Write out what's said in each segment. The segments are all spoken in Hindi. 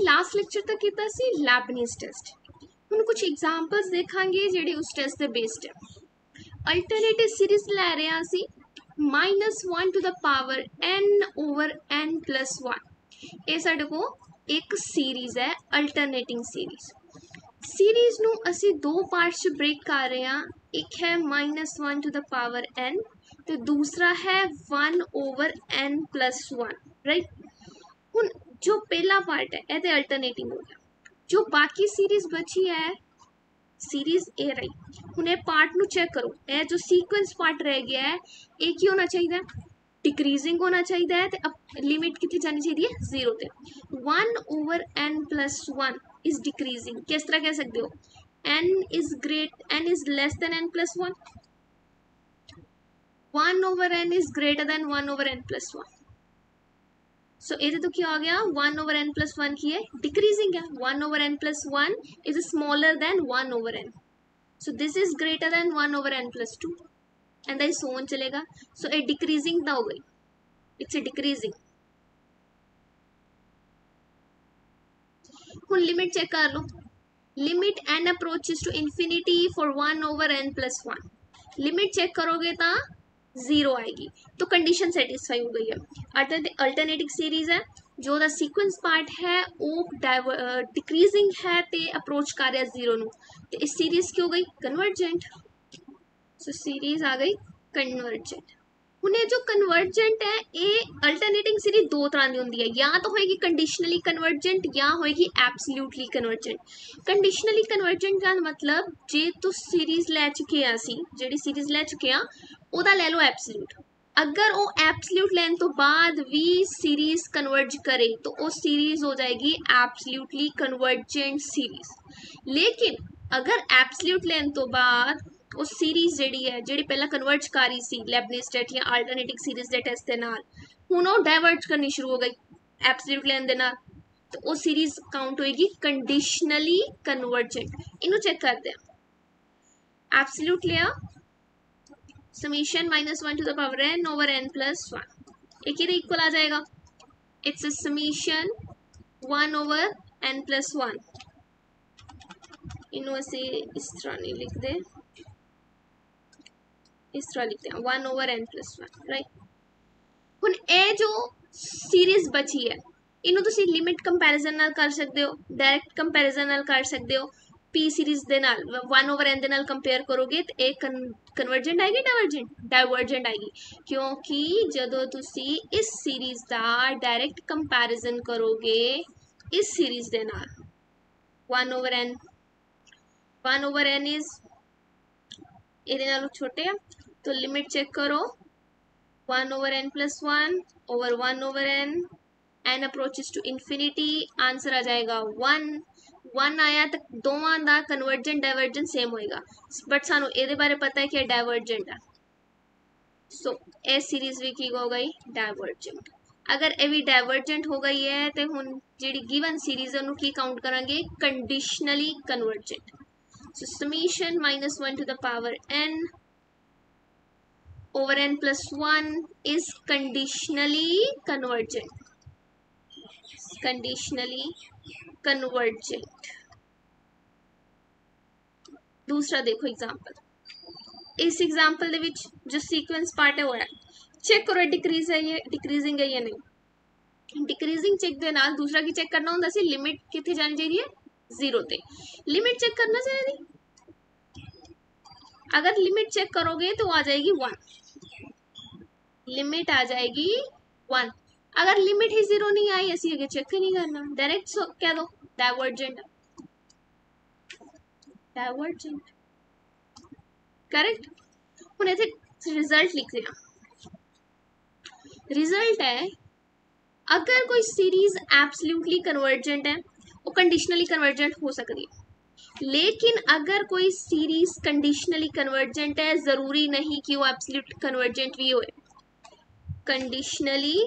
लास्ट लेक्चर तक कीता सी लैबनीज टेस्ट। हुण कुछ एग्जांपल्स देखांगे जेडे उस टेस्ट ते बेस्ड है। अल्टरनेटिव सीरीज लै रहे हैं असी -1 to the power n over n plus 1। ये साडे को एक सीरीज है अल्टरनेटिंग सीरीज। सीरीज नू असी दो पार्ट्स च ब्रेक कर रहे हैं। एक है -1 टू द पावर n तो दूसरा है 1 ओवर n प्लस 1, राइट। हुण जो पहला पार्ट है ये अल्टरनेटिंग हो गया। जो बाकी सीरीज बची है सीरीज ए रही। हुण ये पार्ट नू चेक करो, ये जो सीक्वेंस पार्ट रह गया है एक ही होना चाहिए, डिक्रीजिंग होना चाहिए है। तो अब लिमिट कितनी जानी चाहिए? 0 ते। 1 over n plus 1 is decreasing. किस तरह कह सकते हो? n is less than n plus 1, 1 over n is greater than 1 over n plus 1। सो ये तो क्या हो गया? 1 ओवर n प्लस 1 की है डिक्रीजिंग है। 1 over n plus 1 is smaller than 1 over n। So this is greater than 1 over n plus 2 and that so on चलेगा। सो ये डिक्रीजिंग ना हो गई, इट्स ए डिक्रीजिंग। हुण लिमिट चेक कर लो। Limit n approaches to infinity for 1 over n plus 1। Limit check करोगे तो 0 आएगी, तो कंडीशन सेटिस्फाई हो गई है। अल्टरनेटिव सीरीज है, जो दा सीक्वेंस पार्ट है वो डिक्रीजिंग है ते अप्रोच कर रहा 0 नू, तो इस सीरीज की हो गई कन्वर्जेंट। सो सीरीज आ गई कन्वर्जेंट। हुण ये जो कन्वर्जेंट है ये अल्टरनेटिंग सीरीज दो तरह की होंगी है, या तो होएगी कंडीशनली कन्वर्जेंट या होएगी एब्सोल्यूटली कन्वर्जेंट। कंडीशनली कन्वर्जेंट का मतलब जे तो सीरीज लै चुके हैं असी, जिहड़ी सीरीज लै चुके हैं ओदा ले लो एब्सोल्यूट। अगर वो एब्सोल्यूट लैन तो बाद भी सीरीज कन्वर्ज करे तो वो सीरीज हो जाएगी एब्सोल्यूटली कन्वर्जेंट सीरीज। लेकिन अगर एब्सोल्यूट लैन तो बाद वो सीरीज जिहड़ी है जिहड़ी पहला कन्वर्ज कर रही सी लेबनीज टेस्ट या अल्टरनेटिव सीरीज दे टेस्ट दे नाल, हुण वो डाइवर्ज करनी शुरू हो गई एब्सोल्यूट लैन दे नाल, तो वो सीरीज काउंट होएगी कंडीशनली कन्वर्जेंट। इनू चेक करते हैं। एब्सोल्यूट लिया summation -1 to the power n over n plus 1 एक ही इक्वल आ जाएगा। It's summation 1 over n plus 1। इनू असी इस तरह नहीं लिखते, इस तरह लिखते हैं 1 ओवर n प्लस 1, राइट। हुण ये जो सीरीज बची है इनू तुसी लिमिट कंपैरिजन नाल कर सकते हो, डायरेक्ट कंपैरिजन नाल कर सकते हो। पी सीरीज दे नाल 1 ओवर n दे नाल कंपेयर करोगे तो एक कन्वर्जेंट आएगी डाइवर्जेंट आएगी, क्योंकि जदों तुसी इस सीरीज दा डायरेक्ट कंपैरिजन करोगे इस सीरीज दे नाल 1 ओवर n इज इहदे नालों छोटे है, तो लिमिट चेक करो 1 over n plus 1 over 1 over n approaches to infinity. Answer आ जाएगा 1 आया तो दोवां दा कन्वर्जेंट डाइवर्जेंट सेम होएगा, बट सानू इहदे बारे पता है कि डाइवर्जेंट है। सो ए सीरीज भी की हो गई डाइवर्जेंट। अगर ये भी डाइवर्जेंट हो गई है तो हुण जिहड़ी गिवन सीरीज है उन्होंने की काउंट करांगे conditionally convergent. So summation -1 to the power n over n plus 1 is conditionally convergent। दूसरा देखो एग्जांपल। इस एग्जांपल दे विच जो सीक्वेंस पार्ट है वो है, चेक करो डिक्रीज है ये डिक्रीजिंग है या नहीं। डिक्रीजिंग चेक दे नाल दूसरा की चेक करना होंदा सी लिमिट किथे जानी चाहिए 0 ते। लिमिट चेक करना चाहिए, अगर लिमिट चेक करोगे तो आ जाएगी 1, लिमिट आ जाएगी 1। अगर लिमिट ही 0 नहीं आई ऐसी आगे चेक ही नहीं करना, डायरेक्ट कह दो डाइवर्जेंट करेक्ट। हुण इथे रिजल्ट लिख रहे हैं। रिजल्ट है अगर कोई सीरीज एब्सोल्युटली कन्वर्जेंट है वो कंडीशनली कन्वर्जेंट हो सकती है, लेकिन अगर कोई सीरीज कंडीशनली कन्वर्जेंट है जरूरी नहीं कि वो एब्सोल्यूट कन्वर्जेंट भी होए। Conditionally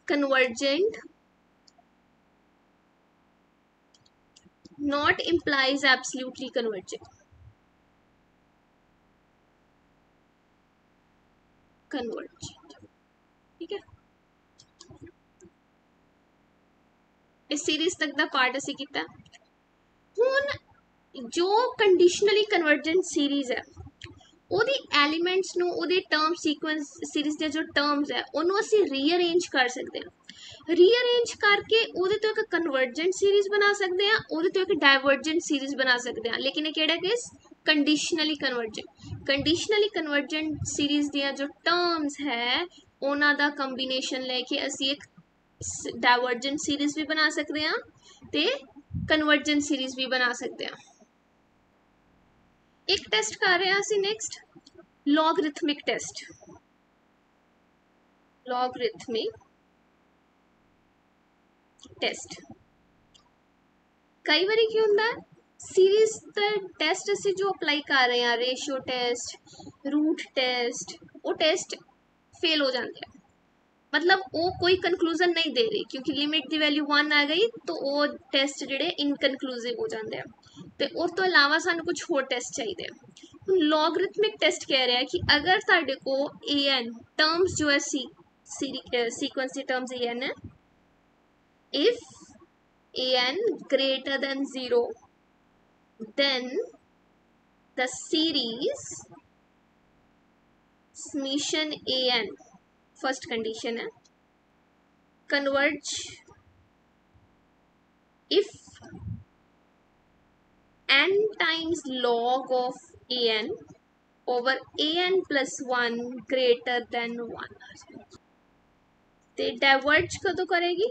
convergent not implies absolutely convergent। Convergent. ठीक है, इस सीरीज तक दा पार्ट असी कीता। हुण जो कंडीशनली कन्वर्जेंट सीरीज है ਉਹਦੀ ਐਲੀਮੈਂਟਸ ਨੂੰ ਉਹਦੇ ਟਰਮ ਸੀਕੁਐਂਸ ਸੀਰੀਜ਼ ਦੇ ਜੋ ਟਰਮਸ ਹੈ ਉਹਨੂੰ ਅਸੀਂ ਰੀਅਰੇਂਜ ਕਰ ਸਕਦੇ ਹਾਂ। ਰੀਅਰੇਂਜ ਕਰਕੇ ਉਹਦੇ ਤੋਂ ਇੱਕ ਕਨਵਰਜੈਂਟ ਸੀਰੀਜ਼ ਬਣਾ ਸਕਦੇ ਹਾਂ, ਉਹਦੇ ਤੋਂ ਇੱਕ ਡਾਇਵਰਜੈਂਟ ਸੀਰੀਜ਼ ਬਣਾ ਸਕਦੇ ਹਾਂ। ਲੇਕਿਨ ਇਹ ਕਿਹੜਾ case conditionally convergent. Conditionally convergent series ਦੀਆਂ ਜੋ ਟਰਮਸ ਹੈ ਉਹਨਾਂ ਦਾ ਕੰਬੀਨੇਸ਼ਨ ਲੈ ਕੇ ਅਸੀਂ ਇੱਕ ਡਾਇਵਰਜੈਂਟ ਸੀਰੀਜ਼ ਵੀ ਬਣਾ ਸਕਦੇ ਹਾਂ ਤੇ ਕਨਵਰਜੈਂਟ ਸੀਰੀਜ਼ ਵੀ ਬਣਾ ਸਕਦੇ ਹਾਂ। एक टेस्ट कर रहे हैं ਅਸੀਂ next logarithmic test. Logarithmic test कई बार की होंगे सीरीज का टेस्ट ਅਸੀਂ जो अप्लाई कर रहे हैं रेशियो टेस्ट रूट टेस्ट वो टेस्ट फेल हो जाते हैं। मतलब वो कोई कंक्लूजन नहीं दे रही क्योंकि लिमिट की वैल्यू 1 आ गई तो वो टेस्ट जोड़े इनकनक्लूसिव हो जाते हैं। तो उस तो इलावा सानू कुछ होर टेस्ट चाहिए। लॉगरिथमिक टेस्ट कह रहा है कि अगर साढ़े को ए एन टर्म्स जो है सीक्वेंस की टर्म्स ए एन है if a n greater than 0 then the series summation a n first condition है converge if n times log of a n over a n plus 1 greater than 1 ते डाइवर्ज कदों करेगी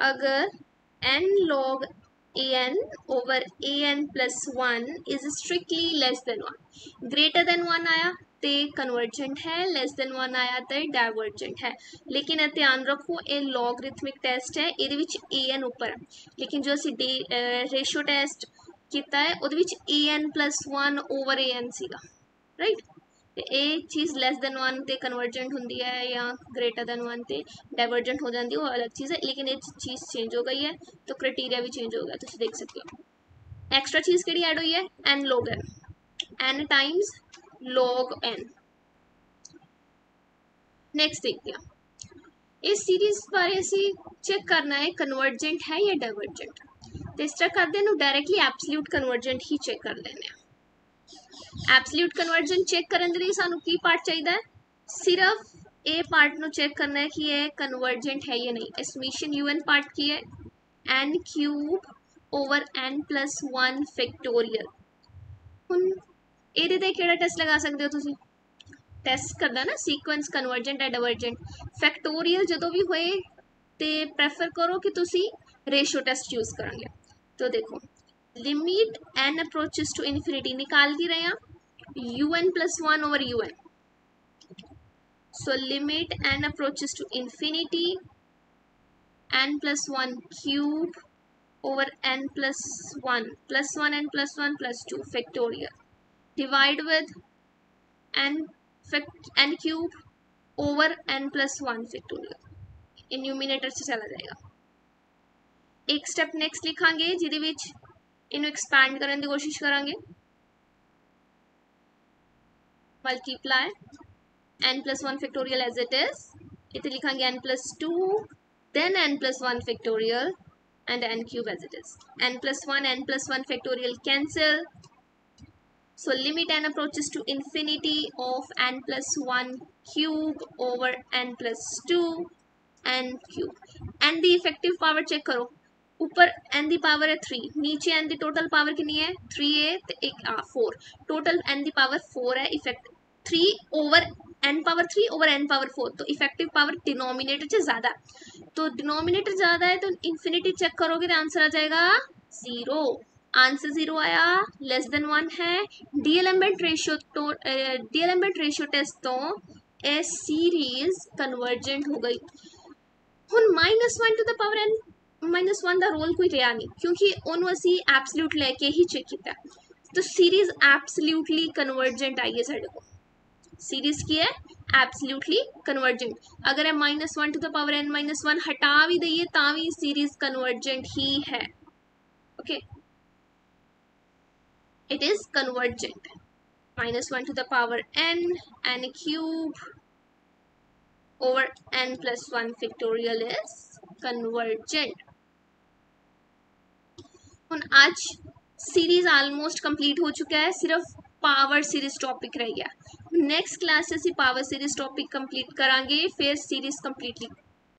अगर n log a n over a n plus 1 is strictly less than 1 greater than 1 आया ते कन्वर्जेंट है लेस देन 1 आया तो डाइवर्जेंट है। लेकिन ध्यान रखो ये लॉगरिथमिक टेस्ट है ये ए एन उपर है लेकिन जो असी रेशियो टेस्ट किया है वो A N plus 1 over A N सीगा राइट। ये चीज़ लैस दैन 1 ते कन्वर्जेंट होंदी है या ग्रेटर दैन 1 ते डाइवर्जेंट हो जाती है वो अलग चीज़ है। लेकिन ये चीज़ चेंज हो गई है तो क्राइटेरिया भी चेंज हो गया तुम देख सकते हो। एक्स्ट्रा चीज़ केड़ी ऐड हुई है n log n times log n। Next देखते हैं इस सीरीज बारे असी चेक करना है कन्वर्जेंट है या डाइवर्जेंट। तो इस तरह करते हैं डायरेक्टली एब्सोल्यूट कन्वर्जेंट ही चेक कर लेने हैं। एब्सोल्यूट कन्वर्जेंट चेक करने के लिए सानू की पार्ट चाहिए सिर्फ ए पार्ट नो चेक करना है कि यह कन्वर्जेंट है या नहीं। समीशन यू एन पार्ट की है n cube over n plus 1 factorial. हुण ਇਹਦੇ ਤੇ ਕਿਹੜਾ ਟੈਸਟ ਲਗਾ ਸਕਦੇ ਹੋ ਤੁਸੀਂ ਟੈਸਟ ਕਰਦਾ ਨਾ ਸੀਕੁਐਂਸ ਕਨਵਰਜੈਂਟ ਹੈ ਡਾਇਵਰਜੈਂਟ ਫੈਕਟੋਰੀਅਲ ਜਦੋਂ ਵੀ ਹੋਏ ਤੇ ਪ੍ਰੈਫਰ ਕਰੋ ਕਿ ਤੁਸੀਂ ਰੇਸ਼ੋ टेस्ट यूज करेंगे। तो देखो limit n approaches to infinity निकाल की रहे हैं un plus 1 over un। So limit n approaches to infinity n plus 1 cube over n plus 1 n plus 1 plus 2 factorial divide with n cube over n plus 1 factorial in numerator से चला जाएगा। एक स्टेप नेक्स्ट लिखांगे जिहदे विच इनू एक्सपैंड करने की कोशिश करांगे multiply n plus 1 factorial as it is इतने लिखांगे n plus 2 then n plus 1 factorial and n cube as it is n plus 1 factorial cancel। So limit n approaches to infinity of n plus 1 cube over n plus 2 n cube। n the effective power check करो ऊपर n दी पावर है 3 नीचे n दी टोटल पावर कितनी है 3a ते एक 4 टोटल n दी पावर 4 है effect 3 over n power 3 over n power 4 तो इफेक्टिव पावर डिनोमिनेटर से ज़्यादा तो डिनोमिनेटर ज़्यादा है तो इन्फिनिटी चेक करोगे तो आंसर आ जाएगा 0। आंसर 0 आया लेस देन 1 है। डीएलएम्बेट रेशियो टेस्ट तो ए सीरीज कन्वर्जेंट हो गई। हुण -1 टू द पावर n -1 का रोल कोई रहा नहीं क्योंकि उन्होंने असी एब्सोल्यूट लैके ही चेक किया तो सीरीज एब्सोल्यूटली कन्वर्जेंट आई है साढ़े को। सीरीज की है एब्सोल्यूटली कन्वर्जेंट। अगर है -1 टू द पावर n -1 हटा भी दईए ता भी सीरीज कन्वर्जेंट ही है। Okay it is convergent. -1 to the power n cube over n plus 1 factorial is convergent। आज सीरीज ऑलमोस्ट कंप्लीट हो चुका है, सिर्फ पावर सीरीज टॉपिक रह गया। नेक्स्ट क्लास से पावर सीरीज टॉपिक कंप्लीट करांगे, फिर सीरीज कंप्लीटली